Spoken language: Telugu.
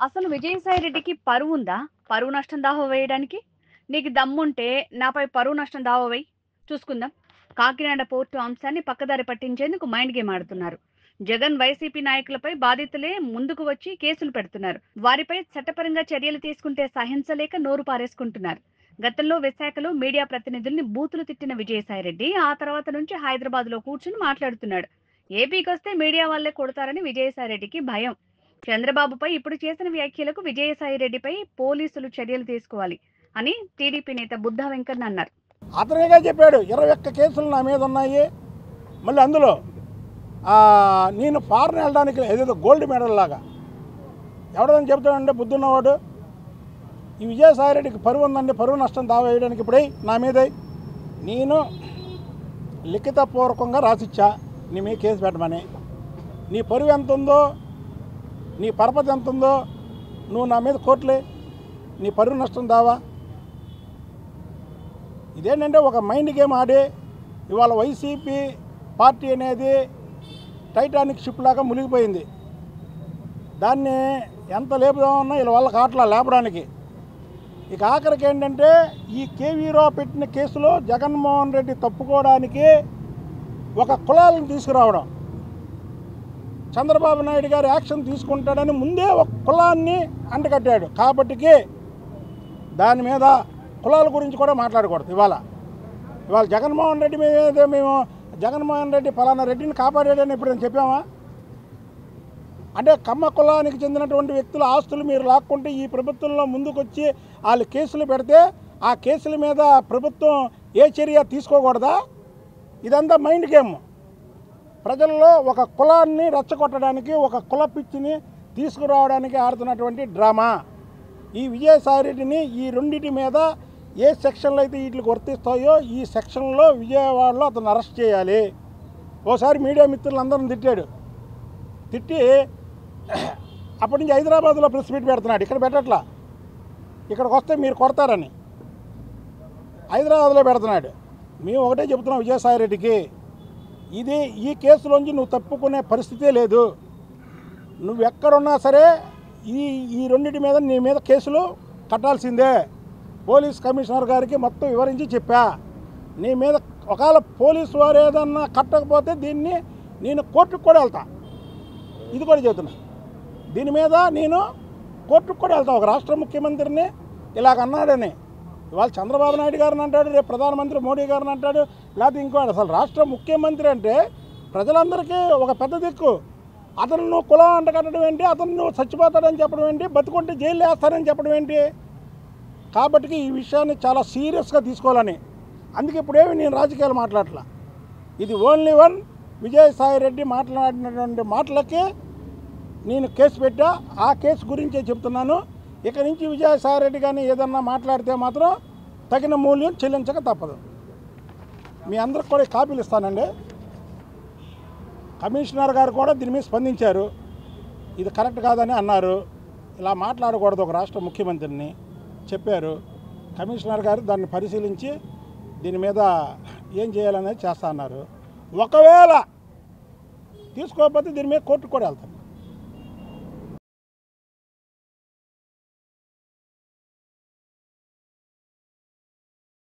అసలు విజయసాయి రెడ్డికి పరువుందా? పరువు నష్టం దావా వేయడానికి? నీకు దమ్ముంటే నాపై పరువు నష్టం దావా వేయి. చూసుకుందాం. కాకినాడ పోర్టు అంశాన్ని పక్కదారి పట్టించేందుకు మైండ్ గేమ్ ఆడుతున్నారు. జగన్ వైసీపీ నాయకులపై బాధితులే ముందుకు వచ్చి కేసులు పెడుతున్నారు. వారిపై చట్టపరంగా చర్యలు తీసుకుంటే సహించలేక నోరు పారేసుకుంటున్నారు. గతంలో విశాఖలో మీడియా ప్రతినిధుల్ని బూతులు తిట్టిన విజయసాయిరెడ్డి ఆ తర్వాత నుంచి హైదరాబాద్లో కూర్చుని మాట్లాడుతున్నాడు. ఏపీకి వస్తే మీడియా వాళ్ళే కొడతారని విజయసాయిరెడ్డికి భయం. చంద్రబాబుపై ఇప్పుడు చేసిన వ్యాఖ్యలకు విజయసాయిరెడ్డిపై పోలీసులు చర్యలు తీసుకోవాలి అని టీడీపీ నేత బుద్ధా వెంకన్న అన్నారు. అతనిగా చెప్పాడు 21 కేసులు నా మీద ఉన్నాయి. మళ్ళీ అందులో నేను ఫారెన్ వెళ్ళడానికి ఏదేదో గోల్డ్ మెడల్ లాగా ఎవడదని చెప్తాడంటే బుద్ధున్నవాడు. ఈ విజయసాయిరెడ్డికి పరువు ఉందండి, పరువు నష్టం దావా వేయడానికి ఇప్పుడే నా మీద నేను లిఖితపూర్వకంగా రాసిచ్చా నీ మీద కేసు పెట్టమని. నీ పరువు ఎంత ఉందో, నీ పరపతి ఎంత ఉందో నువ్వు నా మీద కోర్టులే, నీ పరువు నష్టం దావా. ఇదేంటంటే ఒక మైండ్ గేమ్ ఆడి ఇవాళ వైసీపీ పార్టీ అనేది టైటానిక్ షిప్ లాగా మునిగిపోయింది. దాన్ని ఎంత లేపుదామన్నా వీళ్ళ వల్ల కాట్లా లేపడానికి. ఇక ఆఖరికి ఏంటంటే ఈ కేవీరావు పెట్టిన కేసులో జగన్మోహన్ రెడ్డి తప్పుకోవడానికి ఒక కులాలను తీసుకురావడం, చంద్రబాబు నాయుడు గారు యాక్షన్ తీసుకుంటాడని ముందే ఒక కులాన్ని అంటకట్టాడు. కాబట్టికి దాని మీద కులాల గురించి కూడా మాట్లాడకూడదు. ఇవాళ జగన్మోహన్ రెడ్డి మీద మేము జగన్మోహన్ రెడ్డి ఫలానా రెడ్డిని కాపాడాడని ఎప్పుడైనా చెప్పామా? అంటే కమ్మ కులానికి చెందినటువంటి వ్యక్తుల ఆస్తులు మీరు లాక్కుంటే ఈ ప్రభుత్వంలో ముందుకొచ్చి వాళ్ళు కేసులు పెడితే ఆ కేసుల మీద ప్రభుత్వం ఏ చర్య తీసుకోకూడదా? ఇదంతా మైండ్ గేమ్. ప్రజల్లో ఒక కులాన్ని రెచ్చగొట్టడానికి, ఒక కుల పిచ్చిని తీసుకురావడానికి ఆడుతున్నటువంటి డ్రామా. ఈ విజయసాయిరెడ్డిని ఈ రెండింటి మీద ఏ సెక్షన్లు అయితే వీటికి వర్తిస్తాయో ఈ సెక్షన్లో విజయవాడలో అతను అరెస్ట్ చేయాలి. ఓసారి మీడియా మిత్రులందరిని తిట్టి అప్పటి నుంచి హైదరాబాద్లో ప్రెస్ మీట్ పెడుతున్నాడు. ఇక్కడ పెట్టట్లా, ఇక్కడికి వస్తే మీరు కొడతారని హైదరాబాద్లో పెడుతున్నాడు. మేము ఒకటే చెబుతున్నాం విజయసాయిరెడ్డికి, ఈ కేసులోంచి నువ్వు తప్పుకునే పరిస్థితే లేదు. నువ్వు ఎక్కడున్నా సరే ఈ రెండింటి మీద నీ మీద కేసులు కట్టాల్సిందే. పోలీస్ కమిషనర్ గారికి మొత్తం వివరించి చెప్పా. నీ మీద ఒకవేళ పోలీసు వారు ఏదన్నా కట్టకపోతే దీన్ని నేను కోర్టుకు కూడా వెళ్తా. ఇది కూడా చెబుతున్నా, దీని మీద నేను కోర్టుకు కూడా వెళ్తా. ఒక రాష్ట్ర ముఖ్యమంత్రిని ఇలాగన్నాడని ఇవాళ చంద్రబాబు నాయుడు గారిని అంటాడు, రేపు ప్రధానమంత్రి మోడీ గారిని అంటాడు, లేకపోతే ఇంకోటి. అసలు రాష్ట్ర ముఖ్యమంత్రి అంటే ప్రజలందరికీ ఒక పెద్ద దిక్కు. అతను నువ్వు కులం అంట కట్టడం ఏంటి, అతను నువ్వు చచ్చిపోతాడని చెప్పడం ఏంటి, బతుకుంటే జైలు వేస్తానని చెప్పడం ఏంటి? కాబట్టి ఈ విషయాన్ని చాలా సీరియస్గా తీసుకోవాలని, అందుకే ఇప్పుడేమి నేను రాజకీయాలు మాట్లాడట్లా. ఇది ఓన్లీ వన్ విజయసాయిరెడ్డి మాట్లాడినటువంటి మాటలకి నేను కేసు పెట్టా. ఆ కేసు గురించే చెప్తున్నాను. ఇక నుంచి విజయసాయిరెడ్డి కానీ ఏదన్నా మాట్లాడితే మాత్రం తగిన మూల్యం చెల్లించక తప్పదు. మీ అందరికి కూడా కాపీలు ఇస్తానండి. కమిషనర్ గారు కూడా దీని మీద స్పందించారు. ఇది కరెక్ట్ కాదని అన్నారు. ఇలా మాట్లాడకూడదు ఒక రాష్ట్ర ముఖ్యమంత్రిని చెప్పారు. కమిషనర్ గారు దాన్ని పరిశీలించి దీని మీద ఏం చేయాలనేది చేస్తా అన్నారు. ఒకవేళ తీసుకోకపోతే దీని మీద కోర్టుకు కూడా వెళ్తాను.